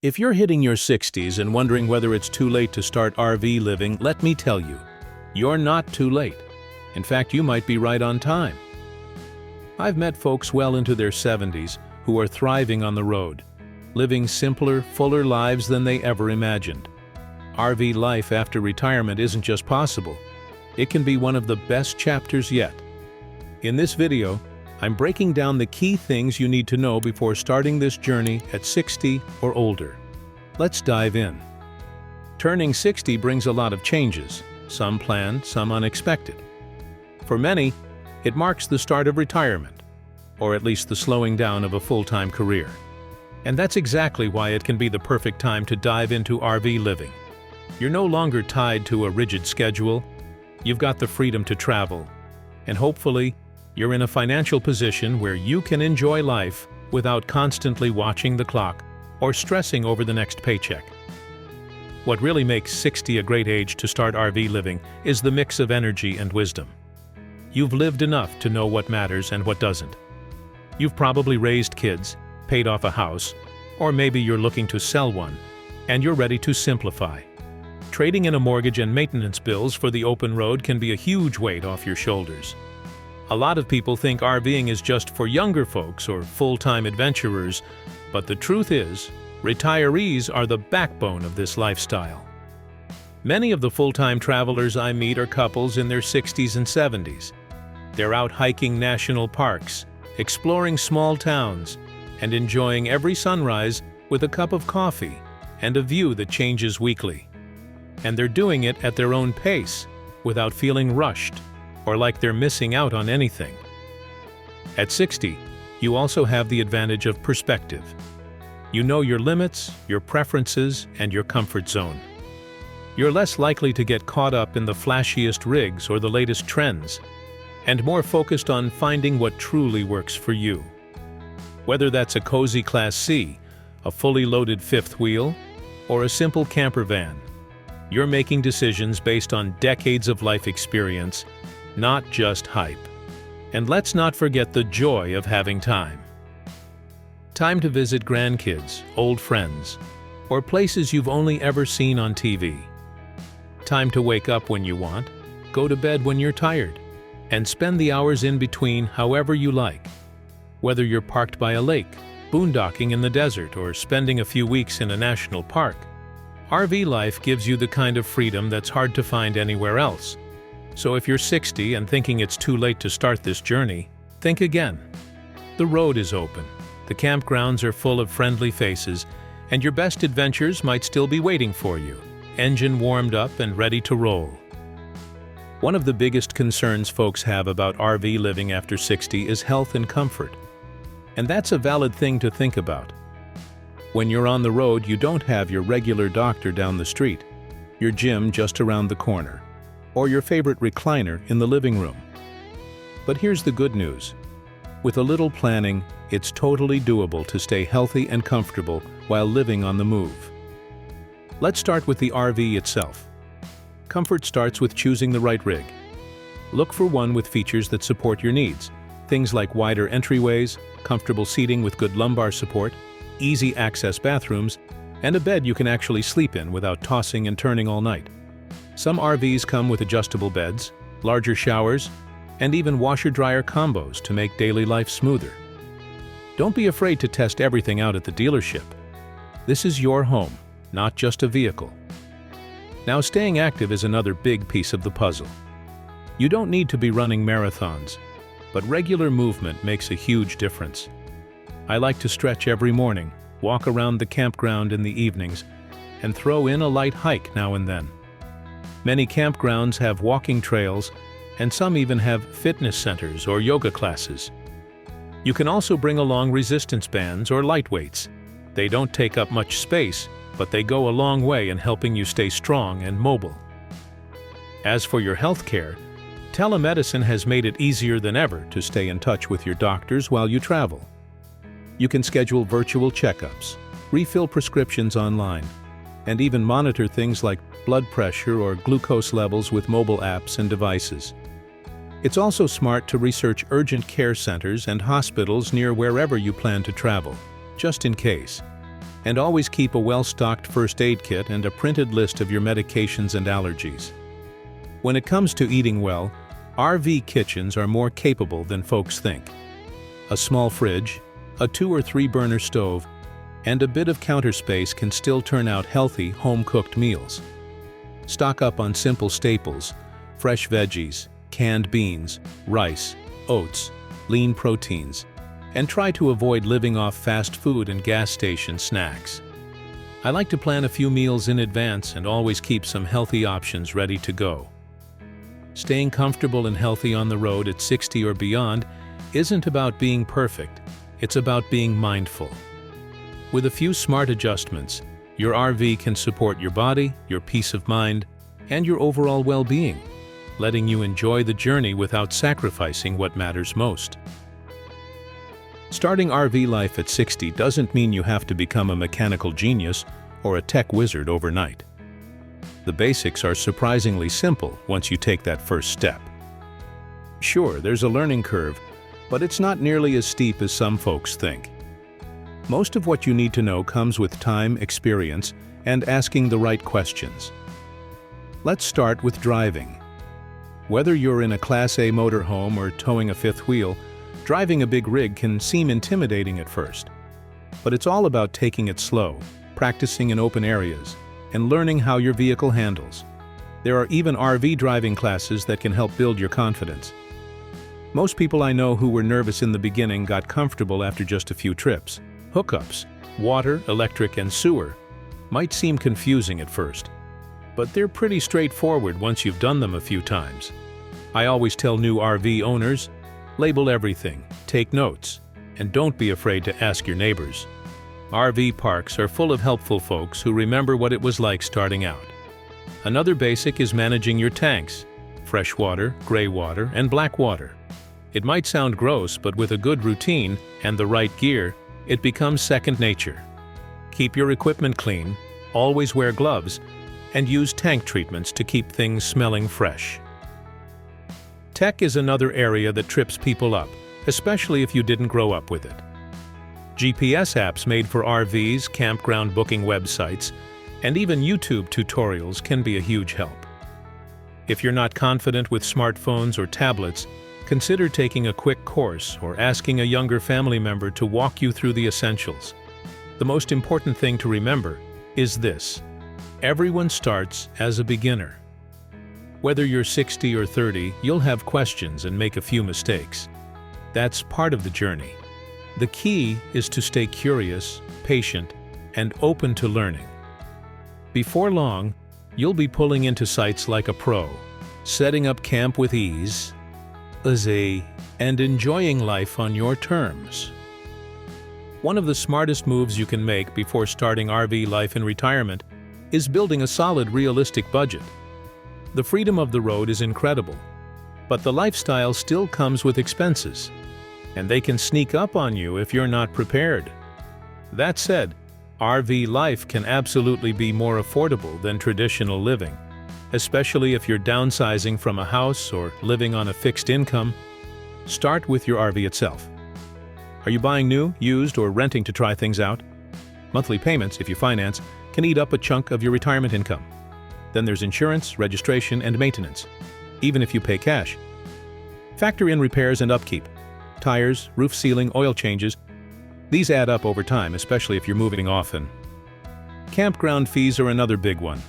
If you're hitting your 60s and wondering whether it's too late to start RV living, let me tell you, you're not too late. In fact, you might be right on time. I've met folks well into their 70s who are thriving on the road, living simpler, fuller lives than they ever imagined. RV life after retirement isn't just possible, it can be one of the best chapters yet. In this video, I'm breaking down the key things you need to know before starting this journey at 60 or older. Let's dive in. Turning 60 brings a lot of changes, some planned, some unexpected. For many, it marks the start of retirement, or at least the slowing down of a full-time career. And that's exactly why it can be the perfect time to dive into RV living. You're no longer tied to a rigid schedule, you've got the freedom to travel, and hopefully, you're in a financial position where you can enjoy life without constantly watching the clock or stressing over the next paycheck. What really makes 60 a great age to start RV living is the mix of energy and wisdom. You've lived enough to know what matters and what doesn't. You've probably raised kids, paid off a house, or maybe you're looking to sell one, and you're ready to simplify. Trading in a mortgage and maintenance bills for the open road can be a huge weight off your shoulders. A lot of people think RVing is just for younger folks or full-time adventurers, but the truth is, retirees are the backbone of this lifestyle. Many of the full-time travelers I meet are couples in their 60s and 70s. They're out hiking national parks, exploring small towns, and enjoying every sunrise with a cup of coffee and a view that changes weekly. And they're doing it at their own pace, without feeling rushed or like they're missing out on anything. At 60, you also have the advantage of perspective. You know your limits, your preferences, and your comfort zone. You're less likely to get caught up in the flashiest rigs or the latest trends, and more focused on finding what truly works for you. Whether that's a cozy Class C, a fully loaded fifth wheel, or a simple camper van, you're making decisions based on decades of life experience, not just hype. And let's not forget the joy of having time. Time to visit grandkids, old friends, or places you've only ever seen on TV. Time to wake up when you want, go to bed when you're tired, and spend the hours in between however you like. Whether you're parked by a lake, boondocking in the desert, or spending a few weeks in a national park, RV life gives you the kind of freedom that's hard to find anywhere else. So if you're 60 and thinking it's too late to start this journey, think again. The road is open, the campgrounds are full of friendly faces, and your best adventures might still be waiting for you, engine warmed up and ready to roll. One of the biggest concerns folks have about RV living after 60 is health and comfort. And that's a valid thing to think about. When you're on the road, you don't have your regular doctor down the street, your gym just around the corner, or your favorite recliner in the living room. But here's the good news. With a little planning, it's totally doable to stay healthy and comfortable while living on the move. Let's start with the RV itself. Comfort starts with choosing the right rig. Look for one with features that support your needs, things like wider entryways, comfortable seating with good lumbar support, easy access bathrooms, and a bed you can actually sleep in without tossing and turning all night. Some RVs come with adjustable beds, larger showers, and even washer-dryer combos to make daily life smoother. Don't be afraid to test everything out at the dealership. This is your home, not just a vehicle. Now, staying active is another big piece of the puzzle. You don't need to be running marathons, but regular movement makes a huge difference. I like to stretch every morning, walk around the campground in the evenings, and throw in a light hike now and then. Many campgrounds have walking trails, and some even have fitness centers or yoga classes. You can also bring along resistance bands or light weights. They don't take up much space, but they go a long way in helping you stay strong and mobile. As for your health care, telemedicine has made it easier than ever to stay in touch with your doctors while you travel. You can schedule virtual checkups, refill prescriptions online, and even monitor things like blood pressure or glucose levels with mobile apps and devices. It's also smart to research urgent care centers and hospitals near wherever you plan to travel, just in case. And always keep a well-stocked first aid kit and a printed list of your medications and allergies. When it comes to eating well, RV kitchens are more capable than folks think. A small fridge, a 2 or 3 burner stove, and a bit of counter space can still turn out healthy, home-cooked meals. Stock up on simple staples, fresh veggies, canned beans, rice, oats, lean proteins, and try to avoid living off fast food and gas station snacks. I like to plan a few meals in advance and always keep some healthy options ready to go. Staying comfortable and healthy on the road at 60 or beyond isn't about being perfect, it's about being mindful. With a few smart adjustments, your RV can support your body, your peace of mind, and your overall well-being, letting you enjoy the journey without sacrificing what matters most. Starting RV life at 60 doesn't mean you have to become a mechanical genius or a tech wizard overnight. The basics are surprisingly simple once you take that first step. Sure, there's a learning curve, but it's not nearly as steep as some folks think. Most of what you need to know comes with time, experience, and asking the right questions. Let's start with driving. Whether you're in a Class A motorhome or towing a fifth wheel, driving a big rig can seem intimidating at first. But it's all about taking it slow, practicing in open areas, and learning how your vehicle handles. There are even RV driving classes that can help build your confidence. Most people I know who were nervous in the beginning got comfortable after just a few trips. Hookups, water, electric, and sewer might seem confusing at first, but they're pretty straightforward once you've done them a few times. I always tell new RV owners, label everything, take notes, and don't be afraid to ask your neighbors. RV parks are full of helpful folks who remember what it was like starting out. Another basic is managing your tanks: fresh water, gray water, and black water. It might sound gross, but with a good routine and the right gear, it becomes second nature. Keep your equipment clean, always wear gloves, and use tank treatments to keep things smelling fresh. Tech is another area that trips people up, especially if you didn't grow up with it. GPS apps made for RVs, campground booking websites, and even YouTube tutorials can be a huge help. If you're not confident with smartphones or tablets, consider taking a quick course or asking a younger family member to walk you through the essentials. The most important thing to remember is this: everyone starts as a beginner. Whether you're 60 or 30, you'll have questions and make a few mistakes. That's part of the journey. The key is to stay curious, patient, and open to learning. Before long, you'll be pulling into sites like a pro, setting up camp with ease, and enjoying life on your terms. One of the smartest moves you can make before starting RV life in retirement is building a solid, realistic budget. The freedom of the road is incredible, but the lifestyle still comes with expenses, and they can sneak up on you if you're not prepared. That said, RV life can absolutely be more affordable than traditional living, especially if you're downsizing from a house or living on a fixed income. Start with your RV itself. Are you buying new, used, or renting to try things out? Monthly payments, if you finance, can eat up a chunk of your retirement income. Then there's insurance, registration, and maintenance, even if you pay cash. Factor in repairs and upkeep. Tires, roof sealing, oil changes. These add up over time, especially if you're moving often. Campground fees are another big one.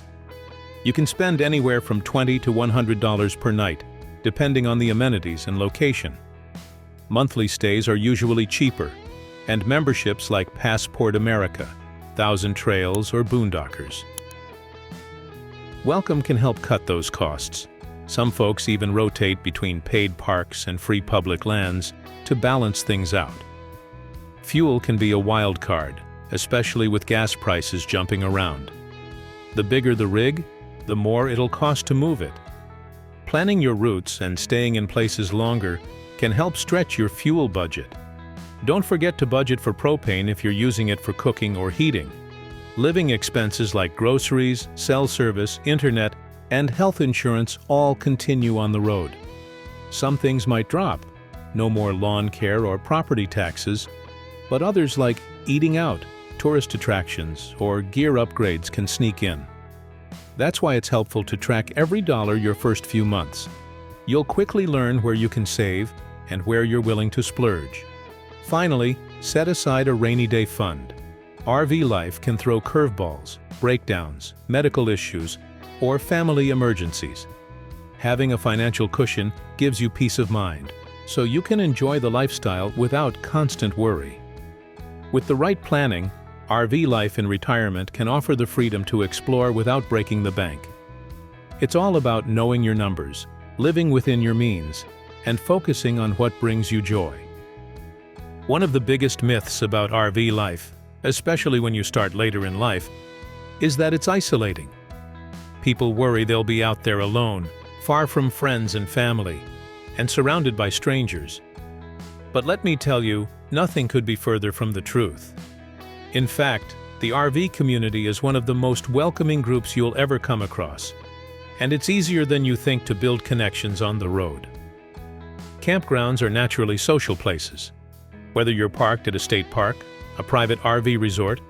You can spend anywhere from $20 to $100 per night, depending on the amenities and location. Monthly stays are usually cheaper, and memberships like Passport America, Thousand Trails, or Boondockers. Welcome can help cut those costs. Some folks even rotate between paid parks and free public lands to balance things out. Fuel can be a wild card, especially with gas prices jumping around. The bigger the rig, the more it'll cost to move it. Planning your routes and staying in places longer can help stretch your fuel budget. Don't forget to budget for propane if you're using it for cooking or heating. Living expenses like groceries, cell service, internet, and health insurance all continue on the road. Some things might drop, no more lawn care or property taxes, but others like eating out, tourist attractions, or gear upgrades can sneak in. That's why it's helpful to track every dollar your first few months. You'll quickly learn where you can save and where you're willing to splurge. Finally, set aside a rainy day fund. RV life can throw curveballs, breakdowns, medical issues, or family emergencies. Having a financial cushion gives you peace of mind, so you can enjoy the lifestyle without constant worry. With the right planning, RV life in retirement can offer the freedom to explore without breaking the bank. It's all about knowing your numbers, living within your means, and focusing on what brings you joy. One of the biggest myths about RV life, especially when you start later in life, is that it's isolating. People worry they'll be out there alone, far from friends and family, and surrounded by strangers. But let me tell you, nothing could be further from the truth. In fact, the RV community is one of the most welcoming groups you'll ever come across, and it's easier than you think to build connections on the road. Campgrounds are naturally social places. Whether you're parked at a state park, a private RV resort,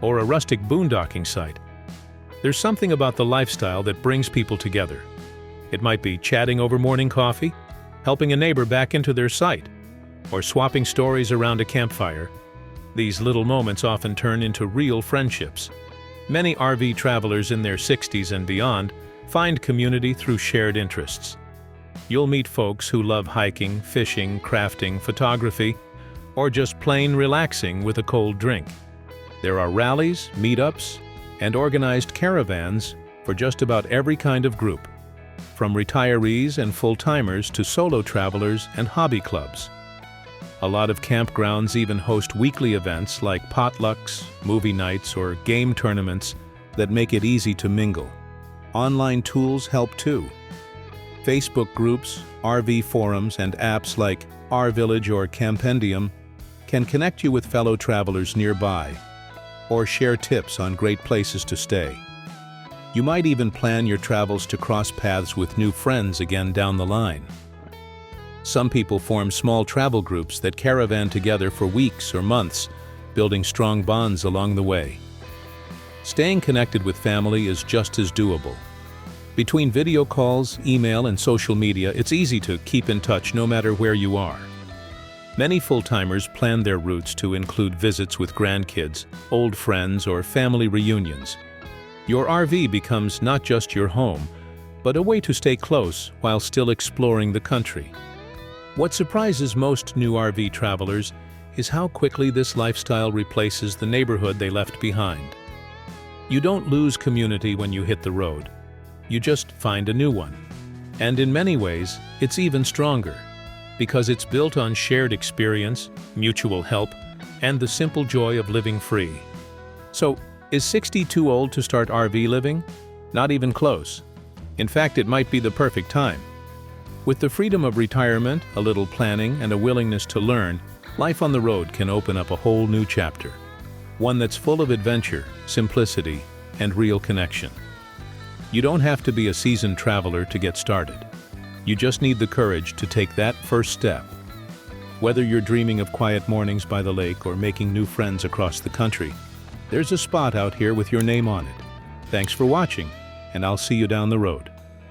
or a rustic boondocking site, there's something about the lifestyle that brings people together. It might be chatting over morning coffee, helping a neighbor back into their site, or swapping stories around a campfire. These little moments often turn into real friendships. Many RV travelers in their 60s and beyond find community through shared interests. You'll meet folks who love hiking, fishing, crafting, photography, or just plain relaxing with a cold drink. There are rallies, meetups, and organized caravans for just about every kind of group, from retirees and full-timers to solo travelers and hobby clubs. A lot of campgrounds even host weekly events like potlucks, movie nights, or game tournaments that make it easy to mingle. Online tools help too. Facebook groups, RV forums, and apps like RVillage or Campendium can connect you with fellow travelers nearby, or share tips on great places to stay. You might even plan your travels to cross paths with new friends again down the line. Some people form small travel groups that caravan together for weeks or months, building strong bonds along the way. Staying connected with family is just as doable. Between video calls, email, and social media, it's easy to keep in touch no matter where you are. Many full-timers plan their routes to include visits with grandkids, old friends, or family reunions. Your RV becomes not just your home, but a way to stay close while still exploring the country. What surprises most new RV travelers is how quickly this lifestyle replaces the neighborhood they left behind. You don't lose community when you hit the road. You just find a new one. And in many ways, it's even stronger, because it's built on shared experience, mutual help, and the simple joy of living free. So, is 60 too old to start RV living? Not even close. In fact, it might be the perfect time. With the freedom of retirement, a little planning, and a willingness to learn, life on the road can open up a whole new chapter. One that's full of adventure, simplicity, and real connection. You don't have to be a seasoned traveler to get started. You just need the courage to take that first step. Whether you're dreaming of quiet mornings by the lake or making new friends across the country, there's a spot out here with your name on it. Thanks for watching, and I'll see you down the road.